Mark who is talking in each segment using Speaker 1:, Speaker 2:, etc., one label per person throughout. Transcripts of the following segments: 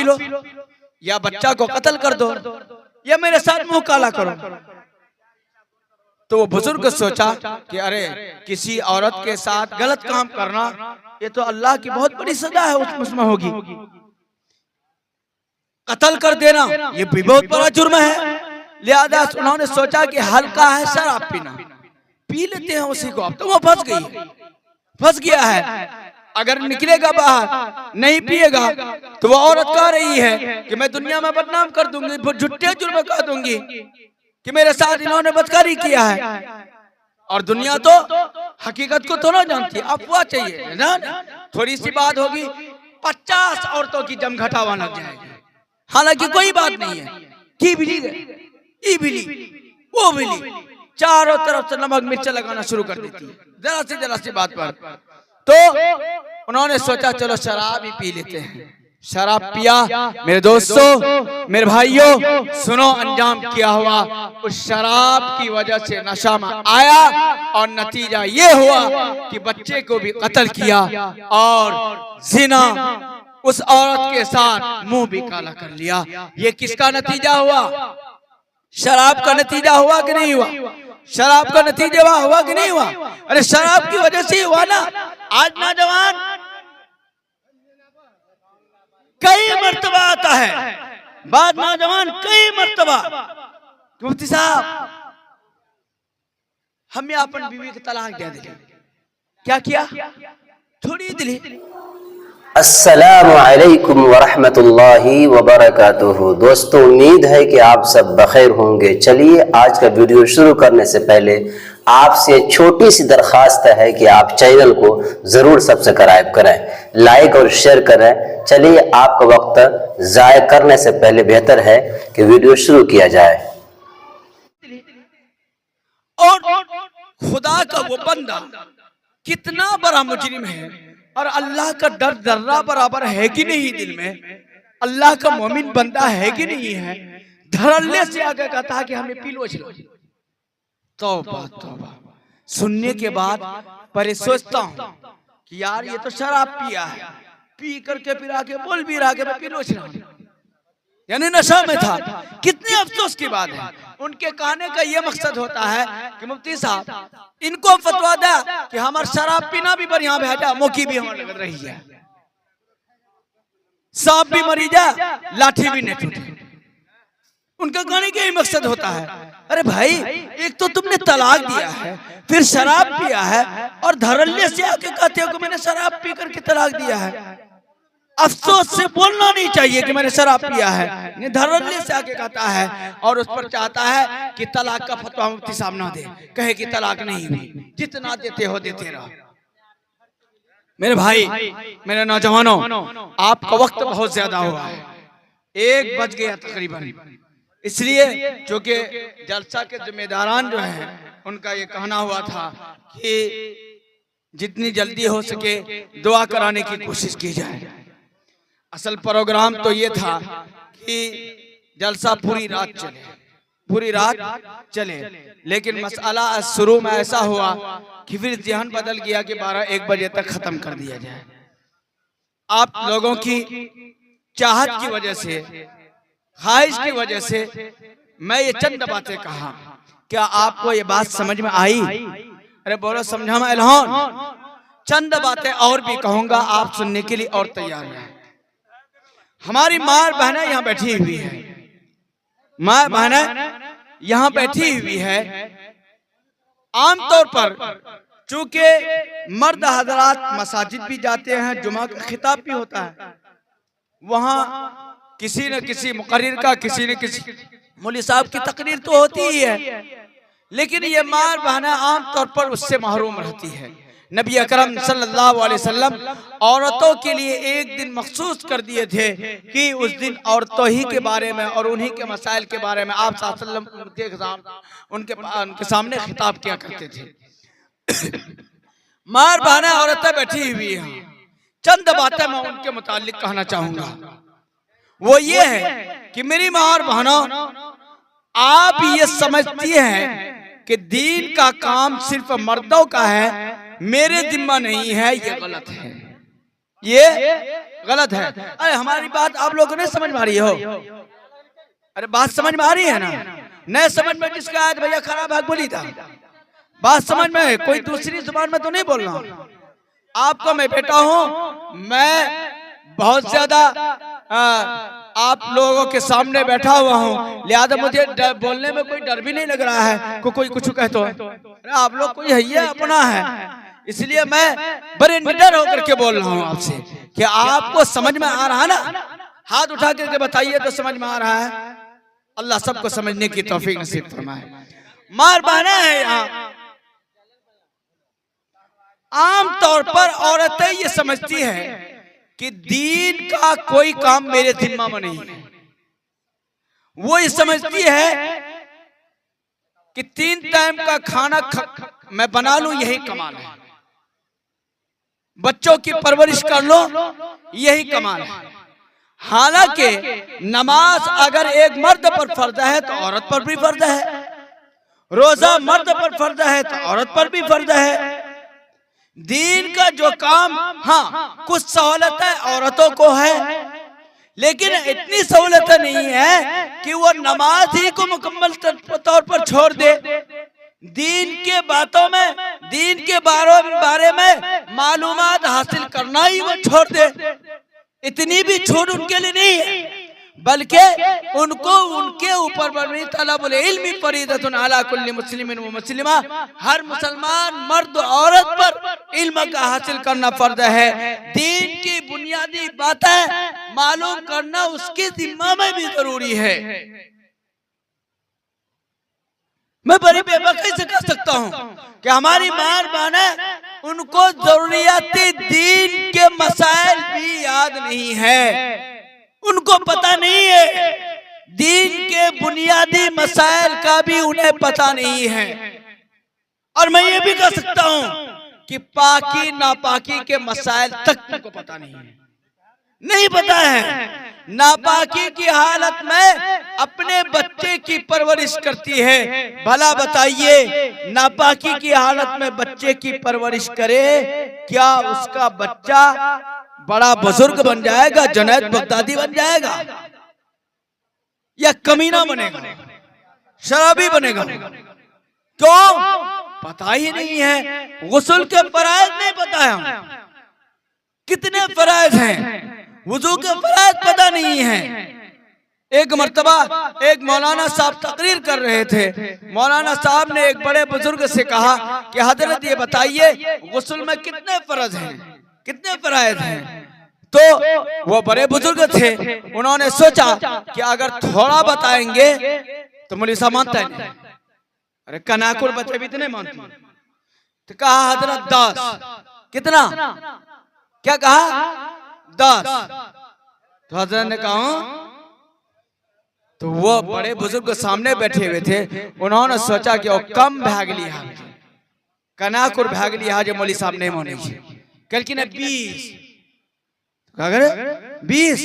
Speaker 1: P low, या बच्चा को कत्ल कर दो, या मेरे साथ मुंह काला करो। तो वो बुजुर्ग सोचा कि अरे किसी औरत के साथ गलत काम करना ये तो अल्लाह की बहुत बड़ी सजा है उसमें होगी, कत्ल कर देना ये भी बहुत बड़ा जुर्म है। लिहाजा उन्होंने सोचा कि हल्का है शराब पीना, पी लेते हैं उसी को। अब तो वो फंस गया है, अगर निकलेगा बाहर नहीं पिएगा तो वो औरत कह रही है कि मैं दुनिया में बदनाम कर दूंगी, झूठे जुर्म कह दूंगी कि मेरे साथ इन्होंने बदकारी किया है। और दुनिया तो हकीकत को तो ना जानती, अफवाह चाहिए ना, थोड़ी सी बात होगी 50 औरतों की जमघटावा लग जाएगी। हालांकि कोई बात नहीं है, की बिली ई बिली वो बिली चारों तरफ से नमक मिर्चा लगाना शुरू कर देती है जरा सी बात पर। तो उन्होंने सोचा चलो शराब ही पी लेते हैं। शराब पिया। मेरे दोस्तों, मेरे भाइयों, सुनो अंजाम क्या हुआ। उस शराब की वजह से नशा में आया और नतीजा ये हुआ कि बच्चे को भी कत्ल किया और जिना उस औरत के साथ मुंह भी काला कर लिया। ये किसका नतीजा हुआ? शराब का नतीजा हुआ कि नहीं हुआ? शराब का नतीजा हुआ कि नहीं हुआ? अरे शराब की वजह से हुआ ना। आज नौजवान कई मर्तबा आता है, बाद नौजवान कई मर्तबा मुफ्ती साहब हमने अपन बीवी की तलाक दे दी। क्या किया? थोड़ी दिली।
Speaker 2: अस्सलामु अलैकुम वरहमतुल्लाहि वबरकातुहू। दोस्तों, उम्मीद है कि आप सब बखैर होंगे। चलिए आज का वीडियो शुरू करने से पहले आपसे छोटी सी दरख्वास्त है कि आप चैनल को जरूर सब्सक्राइब करें, लाइक और शेयर करें। चलिए आपका वक्त जाया करने से पहले बेहतर है कि वीडियो शुरू किया जाए।
Speaker 1: और खुदा का वो बंदा कितना बड़ा मुजरिम है और अल्लाह का डर जर्रा बराबर है कि नहीं दिल में? अल्लाह का मोमिन बंदा है कि नहीं है? धड़ल्ले से आगे कहता है कि हमें पी लो चलो। तौबा तौबा। सुनने के बाद पर सोचता हूँ कि यार ये तो शराब पिया है, पी करके पिला के बोल भी रहा कि मैं पी लो चलो, यानी नशा में था। कितने अफसोस की बात है। उनके कहने का ये मकसद होता है कि मुफ्ती साहब इनको फतवा दे कि हमारा शराब पीना भी बढ़िया भेजा, मौकी भी हमारे लग रही है, सांप भी मरी जाए लाठी भी नहीं टूटे। उनका कहने का यही मकसद होता है। अरे भाई, एक तो तुमने तलाक दिया है, फिर शराब पिया है और धड़ल्ले से आके कहते हो कि मैंने शराब पी करके तलाक दिया है। अफसोस से बोलना नहीं चाहिए कि मैंने शराब पिया है, धड़ल्ले से आके कहता है और उस पर चाहता है कि तलाक का फतवा मुफ्ती साहब ना दे, कहे कि तलाक नहीं हुई, जितना देते हो देते रहो। मेरे भाई, मेरे नौजवानों, आपका वक्त बहुत ज्यादा हुआ है, 1 बज गया तकरीबन। इसलिए चूंकि जलसा के जिम्मेदारान जो हैं उनका ये कहना हुआ था कि जितनी जल्दी हो सके दुआ कराने की कोशिश की जाए। असल प्रोग्राम तो ये था कि जलसा पूरी रात चले, लेकिन मसला शुरू में ऐसा हुआ कि फिर ज़हन बदल गया कि 12-1 बजे तक खत्म कर दिया जाए। आप लोगों की चाहत की वजह से, ख्वाहिश की वजह से मैं ये चंद बातें कहा। क्या आपको ये बात समझ में आई? अरे बोलो समझा में एलहान। चंद बातें और भी कहूंगा, आप सुनने के लिए और तैयार हैं। हमारी माँ बहनें यहाँ बैठी हुई है, माँ बहनें यहाँ बैठी हुई है। आमतौर पर चूंकि मर्द हजरात मसाजिद भी जाते हैं, जुमा का खिताब भी होता है, वहाँ किसी न किसी मुकर्रिर का, किसी न किसी मौलवी साहब की तकरीर तो होती ही है, लेकिन ये माँ बहनें आमतौर पर उससे महरूम रहती है। नबी अकरम सल्लल्लाहु अलैहि वसल्लम औरतों के लिए एक दिन मखसूस कर दिए थे कि उस दिन औरतों ही के बारे में और उन्हीं के मसाइल के बारे में आप सल्लल्लाहु अलैहि वसल्लम उनके सामने खिताब किया करते थे। मार बहनें औरतें बैठी हुई हैं, चंद बातें मैं उनके मुतालिक कहना चाहूंगा। वो ये है कि मेरी माँ और बहनों, आप ये समझती हैं कि दीन का काम सिर्फ मर्दों का है, मेरे जिम्मा नहीं है, ये गलत है। ये गलत है। अरे हमारी बात आप लोगों ने समझ में आ रही हो? अरे बात समझ में आ रही है ना? नहीं समझ में जिसका आज भैया खराब भाग बोली था, बात समझ में है, कोई दूसरी जुबान में तो नहीं बोल रहा हूं। आपको मैं बेटा हूं, मैं बहुत ज्यादा आप लोगों के सामने बैठा हुआ हूं, लिहाजा मुझे बोलने में कोई डर भी नहीं लग रहा है कोई कुछ कहे तो। अरे आप लोग कोई है ये अपना है, इसलिए मैं बड़े निडर होकर के बोल रहा हूं आपसे कि आपको समझ में आ रहा है ना? हाथ उठा करके बताइए तो समझ में आ रहा है। अल्लाह सबको समझने की तौफीक नसीब फरमाए। मार बहना है यहाँ आम तौर पर औरतें ये समझती है कि दीन का कोई काम मेरे जिम्मा में नहीं है। वो ये समझती है कि 3 टाइम का खाना मैं बना लूं यही कमाल है, बच्चों की परवरिश कर लो यही कमाल है। हालांकि नमाज अगर एक मर्द पर फर्ज है तो औरत पर भी फर्ज है, रोजा मर्द पर फर्ज है तो औरत पर भी फर्ज है। दीन का जो काम, हाँ कुछ सहूलतें औरतों को है, लेकिन इतनी सहूलतें नहीं है कि वो नमाज ही को मुकम्मल तौर पर छोड़ दे। दीन के बातों में, दीन के बारे में मालूमात हासिल करना ही वो छोड़ दे। इतनी भी छूट उनके लिए नहीं है, बल्कि उनको उनके ऊपर तलबुल इल्मी फरीदतुन अला कुल्ली मुस्लिमिन व मुस्लिमा, हर मुसलमान मर्द औरत पर इल्म का हासिल करना फर्ज है। दीन की बुनियादी बातें मालूम करना उसके जिम्मा में भी जरूरी है। मैं बड़ी बेबकी से कह सकता हूँ कि हमारी मार बहनें, उनको जरूरियाती दीन के मसाइल भी याद नहीं है, उनको पता नहीं है, दीन के बुनियादी मसाइल का भी उन्हें पता नहीं है। और मैं ये भी कह सकता हूं कि पाकी नापाकी के मसाइल तक उनको पता नहीं पता है। नापाकी की हालत में अपने बच्चे की परवरिश करती है। भला बताइए, नापाकी की हालत में बच्चे की परवरिश करे, क्या उसका बच्चा बड़ा बुजुर्ग बन जाएगा, जुनैद बगदादी बन जाएगा, या कमीना बनेगा, शराबी बनेगा? क्यों? पता ही नहीं है। गुस्ल के फराइज नहीं पता है, कितने फराइज हैं, वुजू के फराइज पता नहीं है। एक मर्तबा एक मौलाना साहब तकरीर कर रहे थे, मौलाना साहब ने एक बड़े बुजुर्ग से कहा कि हजरत ये बताइए गुस्ल में कितने फर्ज हैं, कितने फराइज हैं? तो वो बड़े बुजुर्ग थे, उन्होंने सोचा कि अगर थोड़ा बताएंगे तो मौलवी साहब मानता है नहीं। अरे कनाकुर बच्चे भी इतने मानते, तो कहा हजरत 10। कितना? क्या कहा? 10। तो हजरत ने कहा, तो वो बड़े बुजुर्ग सामने बैठे हुए थे, उन्होंने सोचा कि वो कम भाग लिया, कनाकुर भाग लिया जो मौलवी साहब नहीं माने, कल 20। अगर 20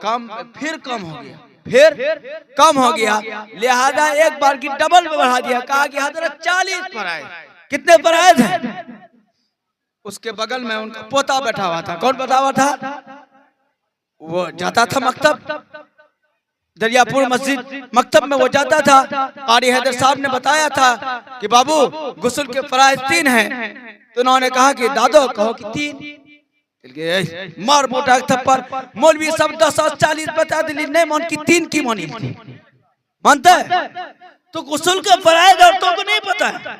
Speaker 1: कम, फिर कम हो गया, फिर कम हो गया, लिहाजा एक बार की डबल बढ़ा दिया, कहा कि हजरत 40 फराइज। कितने फराइज हैं? उसके बगल में उनका पोता बैठा हुआ था। कौन बैठा हुआ था? वो जाता था मकतब, दरियापुर मस्जिद मकतब में वो जाता था। कारी हैदर साहब ने बताया था कि बाबू गुस्ल के फराइज 3 हैं, तो उन्होंने कहा कि दादो कहो कि 3। मार मोटा थप्पड़, मौलवी सब 10 और 40 बता दिली, नहीं मान की 3 की मानी मानता है। तो गुस्ल के फराइज औरतों को नहीं पता है,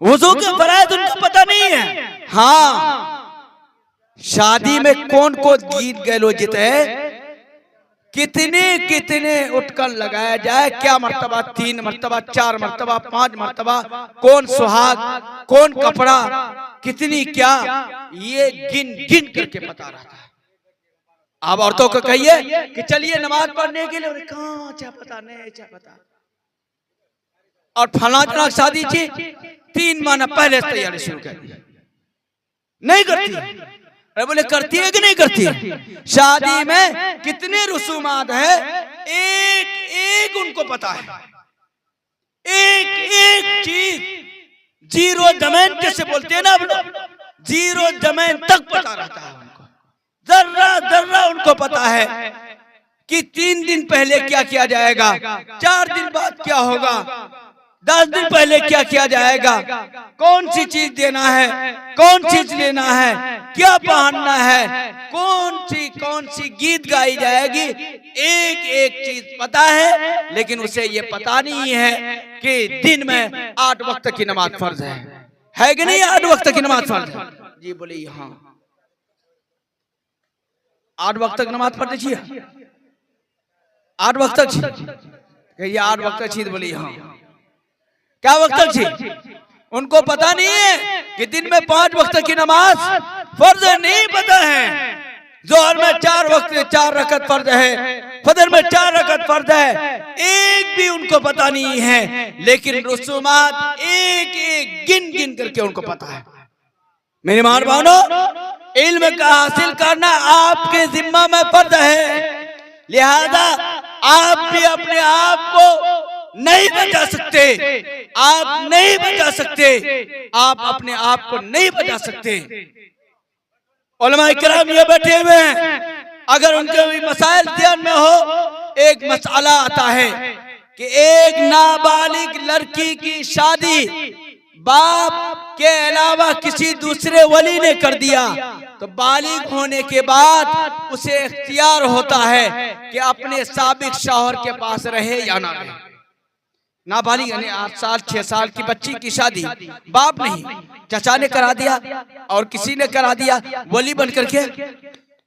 Speaker 1: वुजू के फराइज उनको पता नहीं है। हाँ, शादी में कौन को गीत गैलोजित है, कितने कितने उठकर लगाया जाए, क्या मर्तबा 3 मर्तबा, 4 मर्तबा, 5 मर्तबा, कौन सुहाग, कौन कपड़ा, कितनी क्या, ये गिन गिन करके बता रहा था। अब औरतों को कहिए कि चलिए नमाज पढ़ने के लिए, कहाँ क्या पता, नहीं क्या पता। और फला जना शादी थी, 3 महीना पहले तैयारी शुरू कर दी, नहीं करती। अरे बोले करती है कि नहीं करती? शादी में कितने रसूमात है, एक एक उनको पता है, एक एक चीज। जीरो जमीन कैसे बोलते हैं ना आप लोग, जीरो जमीन तक पता रहता है उनको, जर्रा जर्रा उनको पता है कि 3 दिन पहले क्या किया जाएगा, 4 दिन बाद क्या होगा, 10 दिन पहले क्या किया जाएगा, कौन सी चीज देना है, कौन चीज लेना है, क्या पहनना है, कौन सी गीत गाई जाएगी, एक एक चीज पता है। लेकिन उसे ये पता नहीं है कि दिन में 8 वक्त की नमाज फर्ज है कि नहीं, 8 वक्त की नमाज फर्ज है। जी बोले हाँ, 8 वक्त तक नमाज पढ़नी चाहिए, 8 वक्त तक, ये 8 वक्त तक चीज बोली हाँ, क्या वक्त तक थी, उनको पता नहीं है कि दिन में 5 वक्त की नमाज फर्ज नहीं पता है। जोहर में 4 वक्त 4 रकत फर्ज है, फजर में 4 रकत फर्ज है, एक भी उनको पता नहीं है। लेकिन रसूमात एक एक गिन गिन करके उनको पता है। मेरे मेहरबानो, इल्म का हासिल करना आपके जिम्मा में फर्ज है, लिहाजा आप भी अपने आप को नहीं बचा सकते, आप नहीं बचा सकते, आप अपने आप को नहीं बचा सकते। उलमा इकराम ये बैठे हुए हैं, अगर उनके भी मसाइल ध्यान में हो, एक मसला आता है कि एक नाबालिग लड़की की शादी बाप के अलावा किसी दूसरे वली ने कर दिया, तो बालिग होने के बाद उसे इख्तियार होता है कि अपने साबिक शौहर के पास रहे या ना रहे। नाबालिग यानी 8 साल 6 साल की बच्ची की शादी बाप नहीं, चाचा ने करा दिया और किसी ने करा दिया वली बन करके,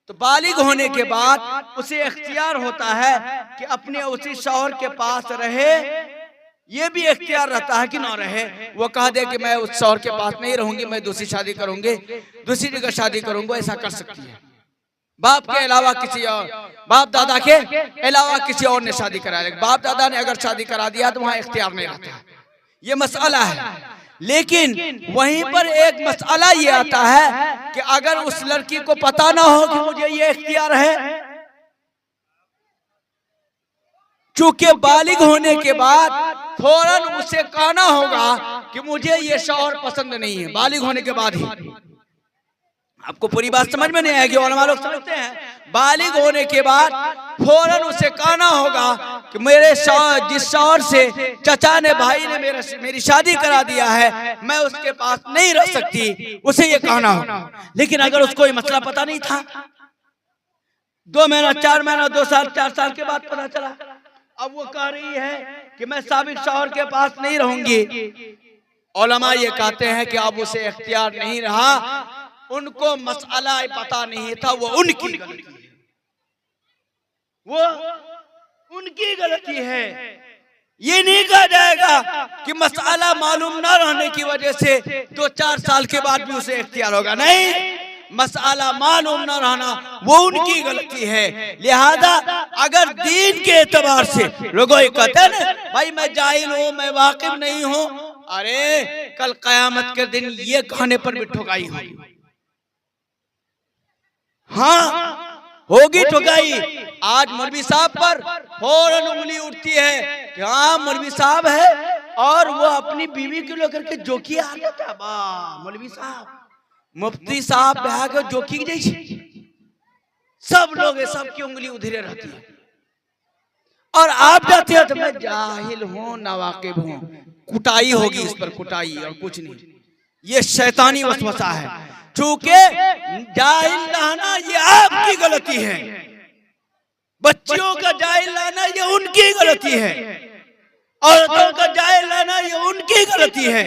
Speaker 1: तो बालिग होने के बाद उसे इख्तियार होता है कि अपने उसी शौहर के पास रहे। ये भी इख्तियार रहता है कि ना रहे, वो कह दे कि मैं उस शौहर के पास नहीं रहूंगी, मैं दूसरी शादी करूंगी, दूसरी जगह शादी करूंगा, ऐसा कर सकती है। बाप के अलावा किसी और, बाप दादा के अलावा किसी और ने शादी करा दी, बाप दादा ने अगर शादी करा दिया तो वहां इख्तियार नहीं रहता, ये मसला है। लेकिन वहीं पर एक मसला ये आता है कि अगर उस लड़की को पता ना हो कि मुझे ये इख्तियार है, चूंकि बालिग होने के बाद फौरन उसे कहना होगा कि मुझे ये शौहर पसंद नहीं है, बालिग होने के बाद ही। आपको पूरी बात समझ में नहीं आएगी, उलमा लोग समझते हैं, बालिग होने के बाद फौरन उसे कहना होगा कि मेरे जिस शौहर से चचा ने भाई ने मेरी शादी करा दिया है, मैं उसके पास नहीं रह सकती, उसे ये कहना होगा। लेकिन अगर उसको ये मसला पता नहीं था, 2 महीना 4 महीना 2 साल 4 साल के बाद पता चला, अब वो कह रही है कि मैं साबिक शौहर के पास नहीं रहूंगी, उलमा ये कहते हैं कि अब उसे इख्तियार नहीं रहा, उनको मसला पता नहीं था, वो उनकी गलती है, वो उनकी गलती है। ये नहीं कहा जाएगा कि मसला मालूम ना रहने की वजह से 2-4 साल के बाद भी उसे इख्तियार होगा, नहीं, मसला मालूम ना रहना वो उनकी गलती है। लिहाजा अगर दीन के एतबार से लोगों ये कहते हैं ना, भाई मैं जाहिल हूँ, मैं वाकिफ नहीं हूँ, अरे कल कयामत के दिन ये कहने पर भी ठुकाई होगी, हाँ होगी ठुकाई। आज मौलवी साहब पर फौरन उंगली उठती है कि हाँ मौलवी साहब है, और वो अपनी बीवी को लेकर के जोकी आ जाता है, वाह मौलवी साहब, मुफ्ती साहब ब्याह के जोकी जैसे सब लोग सबकी उंगली उधरे रहती है, और आप जाते हैं तो मैं जाहिल हूँ नावाकिफ हूँ, कुटाई होगी इस पर, कुटाई और कुछ नहीं। ये शैतानी वसवसा है, चूंकि जाहिल रहना ये आपकी गलती है, बच्चियों का जाहिल रहना ये उनकी गलती है, औरतों का जाहिल रहना ये उनकी गलती है।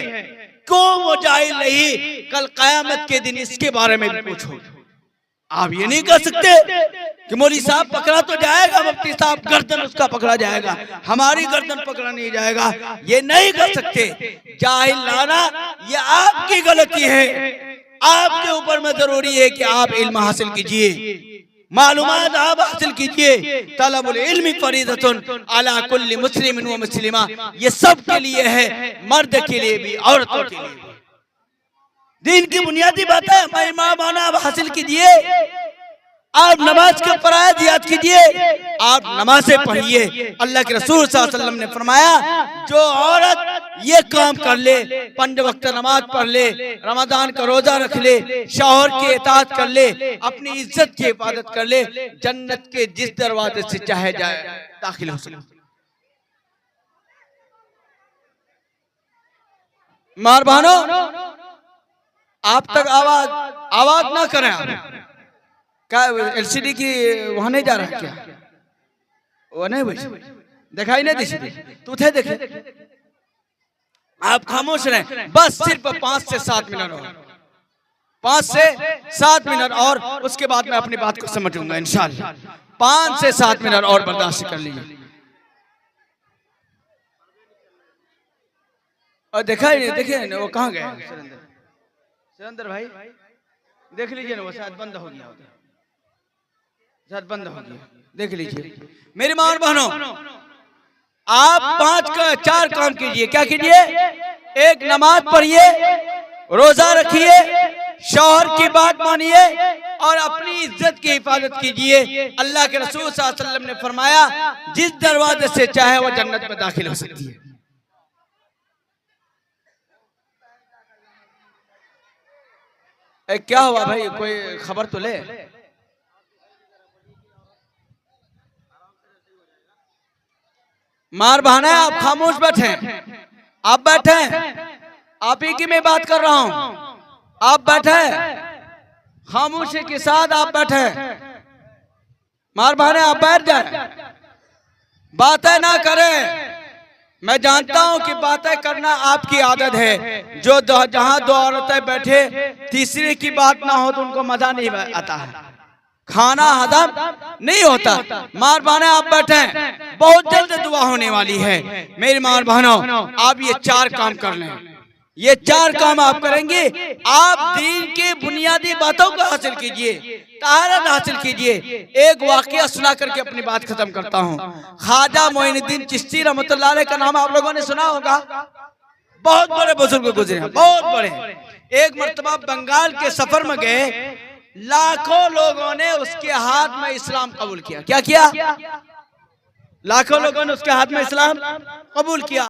Speaker 1: क्यों वो जाहिल नहीं, कल कयामत के दिन इसके बारे में भी पूछो। आप ये नहीं कह सकते कि मौलवी साहब पकड़ा तो जाएगा, मुफ्ती साहब गर्दन उसका पकड़ा जाएगा, हमारी गर्दन पकड़ा नहीं जाएगा, ये नहीं कर सकते। जाहिल लाना ये आपकी गलती है, आपके ऊपर में जरूरी है कि आप इल्म हासिल कीजिए, मालूमात आप हासिल कीजिए। तलबुल इल्मी फरीदतुन अला कुल्ली मुस्लिमिन व मुस्लिमा, ये सब के लिए है, मर्द के लिए भी औरतों के लिए भी। दीन की बुनियादी बातें मालूमात आप हासिल कीजिए, आप नमाज के फराइज याद कीजिए, आप नमाजें पढ़िए। अल्लाह के रसूल सल्लल्लाहु अलैहि वसल्लम ने फरमाया, जो औरत ये काम कर ले, 5 वक्त नमाज पढ़ ले, रमजान का रोजा रख ले, शौहर की इताअत कर ले, अपनी इज्जत की हिफाजत कर ले, जन्नत के जिस दरवाजे से चाहे जाए दाखिल हो सकती। मार बहनों, आप तक आवाज ना करें। आप क्या एलसीडी की वहां नहीं जा रहा क्या? वो नहीं बुझ दिखाई नहीं दी तू थे देखे। आप खामोश रहें, बस सिर्फ 5 से 7 मिनट और 5 से 7 मिनट और उसके बाद मैं अपनी बात को समझूंगा इंशाल्लाह। 5 से 7 मिनट और बर्दाश्त कर लीजिए। और देखा ही नहीं, देखिए ना वो कहाँ गए सुरेंद्र भाई, देख लीजिए ना, वो शायद बंद हो गया, शायद बंद हो गया, देख लीजिए। मेरी मां और बहनों, आप 5 का 4 काम कीजिए। क्या कीजिए? एक, नमाज पढ़िए, रोजा रखिए, शौहर की बात मानिए और अपनी इज्जत की हिफाजत कीजिए। अल्लाह के रसूल सल्लल्लाहु अलैहि वसल्लम ने फरमाया, जिस दरवाजे से चाहे वो जन्नत में दाखिल हो सकती है। क्या हुआ भाई, कोई खबर तो ले। मार बहाना है, आप खामोश बैठे, आप बैठे, आप ही की मैं बात कर रहा हूं, आप बैठे खामोशी के साथ, आप बैठे। मार बहाने, आप बैठ जाए, बातें ना करें। मैं जानता हूं कि बातें करना आपकी आदत है। जो जहां 2 औरतें बैठे, तीसरे की बात ना हो तो उनको मजा नहीं आता है, खाना हजम नहीं होता। मार बहने, आप बैठे, बहुत जल्द दुआ होने वाली है। मेरी मार बहनों, आप ये 4 काम कर लें। ये 4 काम आप करेंगे, आप दीन के बुनियादी बातों को हासिल कीजिए, तहारत हासिल कीजिए। एक वाकया सुना करके अपनी बात खत्म करता हूँ। ख्वाजा मोइनुद्दीन चिश्ती रहमतुल्लाह अलैह का नाम आप लोगों ने सुना होगा। बहुत बड़े बुजुर्ग गुजरे हैं, बहुत बड़े। एक मर्तबा बंगाल के सफर में गए, लाखों लोगों ने उसके हाथ में इस्लाम कबूल किया। क्या किया? लाखों लोगों ने उसके हाथ में इस्लाम कबूल किया।